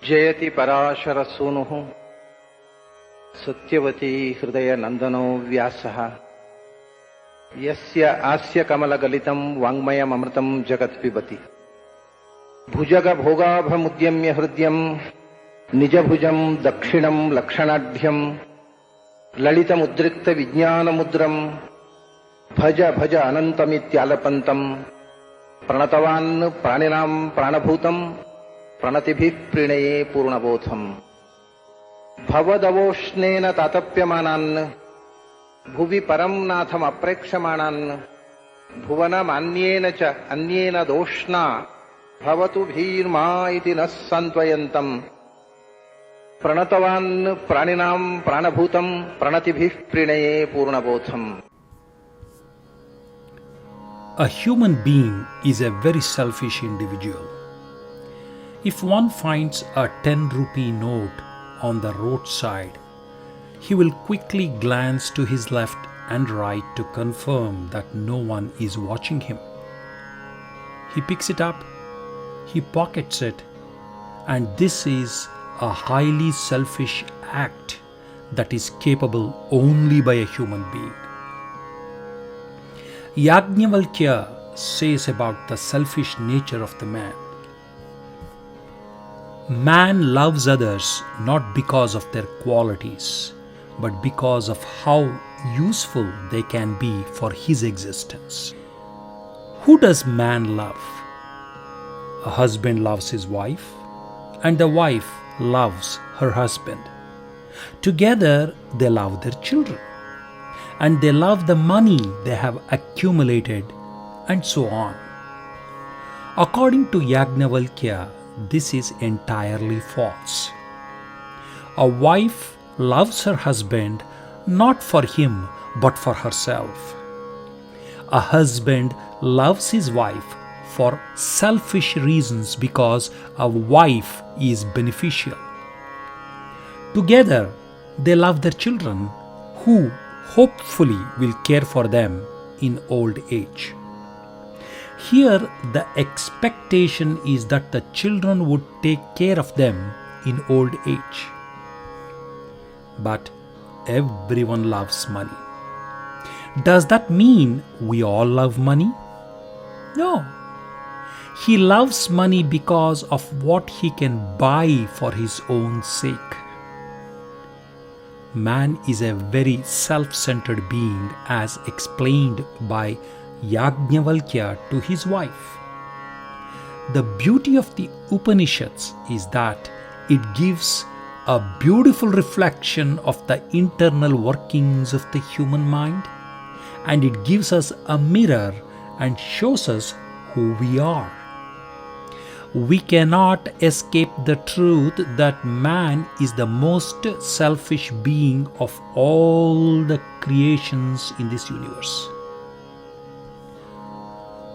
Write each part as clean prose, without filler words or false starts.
जयति पराशरसूनुः सत्यवती हृदयनन्दनो व्यासः यस्य आस्य कमलगलितं वाङ्मयममृतं जगत्पिबति भुजगभोगाभमुद्यम्य हृद्यं निजभुजं दक्षिणं लक्षणाढ्यं ललितमुद्रिक्तविज्ञानमुद्रं भज भज अनन्तमित्यालपन्तं प्रणतवान् प्राणिनां प्राणभूतं प्रणतिभिः प्रणये पूर्णबोधम् भवदवोष्णेन तातप्यमानान् भुवि परं नाथमप्रेक्षमाणान् भुवनमान्येन च अन्येन दोष्णा भवतु भीर्मा इति नः सान्त्वयन्तम् प्रणतवान् प्राणिनां प्राणभूतं प्रणतिभिः प्रणये पूर्णबोधम्. A human being is a very selfish individual. If one finds a 10 rupee note on the roadside, he will quickly glance to his left and right to confirm that no one is watching him. He picks it up, he pockets it, and this is a highly selfish act that is capable only by a human being. Yajnavalkya says about the selfish nature of the man. Man loves others not because of their qualities, but because of how useful they can be for his existence. Who does man love? A husband loves his wife, and the wife loves her husband. Together they love their children, and they love the money they have accumulated, and so on. According to Yajnavalkya, this is entirely false. A wife loves her husband not for him but for herself. A husband loves his wife for selfish reasons because a wife is beneficial. Together they love their children, who hopefully will care for them in old age. Here the expectation is that the children would take care of them in old age. But everyone loves money. Does that mean we all love money? No. He loves money because of what he can buy for his own sake. Man is a very self-centered being, as explained by Yajnavalkya to his wife. The beauty of the Upanishads is that it gives a beautiful reflection of the internal workings of the human mind, and it gives us a mirror and shows us who we are. We cannot escape the truth that man is the most selfish being of all the creations in this universe.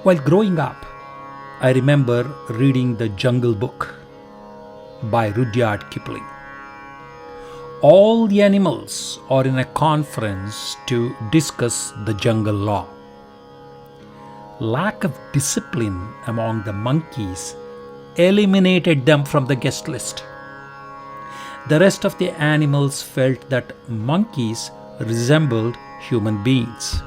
While growing up, I remember reading The Jungle Book by Rudyard Kipling. All the animals are in a conference to discuss the jungle law. Lack of discipline among the monkeys eliminated them from the guest list. The rest of the animals felt that monkeys resembled human beings.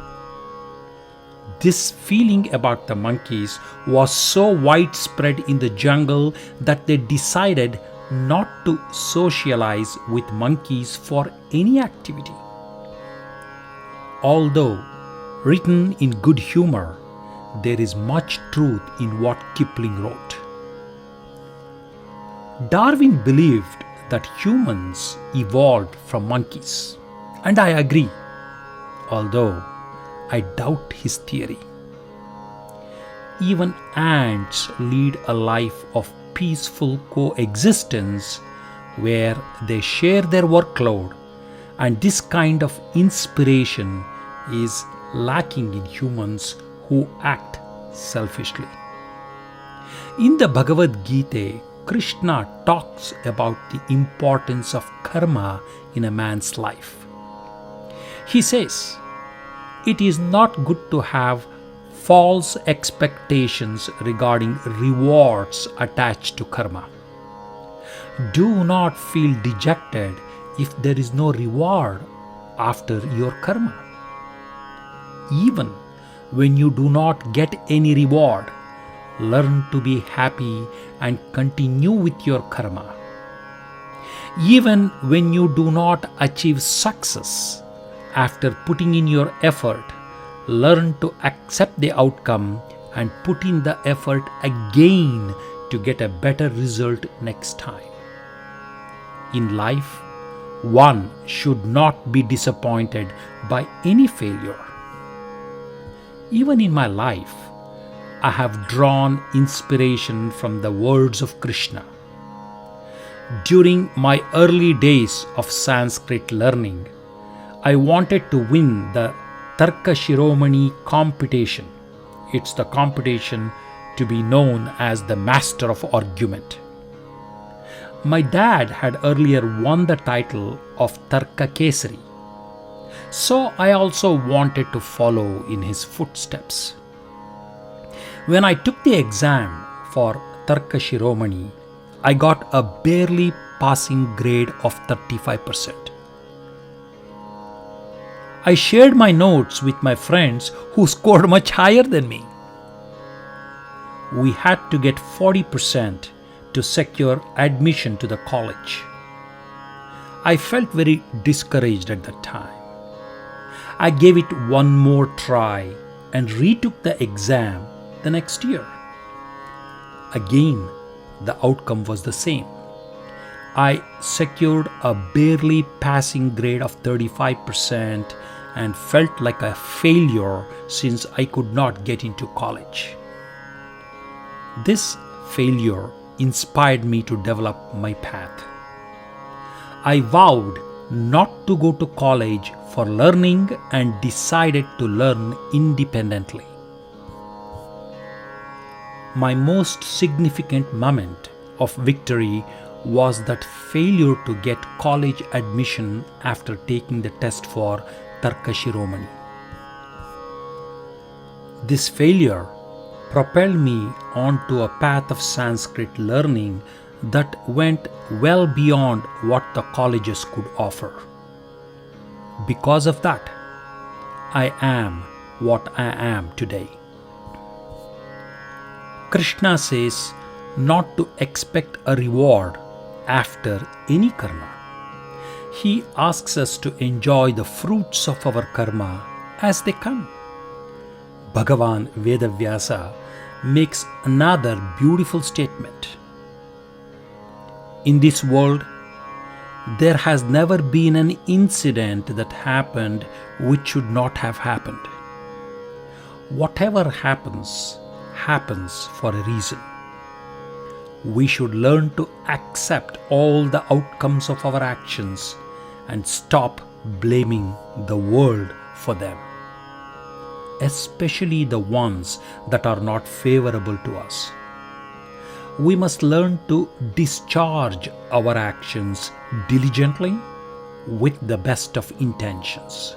This feeling about the monkeys was so widespread in the jungle that they decided not to socialize with monkeys for any activity. Although written in good humor, there is much truth in what Kipling wrote. Darwin believed that humans evolved from monkeys, and I agree, although I doubt his theory. Even ants lead a life of peaceful coexistence where they share their workload, and this kind of inspiration is lacking in humans who act selfishly. In the Bhagavad-Gita, Krishna talks about the importance of karma in a man's life. He says, "It is not good to have false expectations regarding rewards attached to karma. Do not feel dejected if there is no reward after your karma. Even when you do not get any reward, learn to be happy and continue with your karma. Even when you do not achieve success after putting in your effort, learn to accept the outcome and put in the effort again to get a better result next time. In life, one should not be disappointed by any failure. Even in my life, I have drawn inspiration from the words of Krishna. During my early days of Sanskrit learning, I wanted to win the Tarka Shiromani competition. It's the competition to be known as the master of argument. My dad had earlier won the title of Tarka Kesari, so I also wanted to follow in his footsteps. When I took the exam for Tarka Shiromani, I got a barely passing grade of 35%. I shared my notes with my friends who scored much higher than me. We had to get 40% to secure admission to the college. I felt very discouraged at that time. I gave it one more try and retook the exam the next year. Again, the outcome was the same. I secured a barely passing grade of 35% and felt like a failure since I could not get into college. This failure inspired me to develop my path. I vowed not to go to college for learning and decided to learn independently. My most significant moment of victory was that failure to get college admission after taking the test for Tarka Shiromani. This failure propelled me onto a path of Sanskrit learning that went well beyond what the colleges could offer. Because of that, I am what I am today. Krishna says not to expect a reward after any karma. He asks us to enjoy the fruits of our karma as they come. Bhagavan Vedavyasa makes another beautiful statement. In this world, there has never been an incident that happened which should not have happened. Whatever happens, happens for a reason. We should learn to accept all the outcomes of our actions and stop blaming the world for them, especially the ones that are not favorable to us. We must learn to discharge our actions diligently with the best of intentions.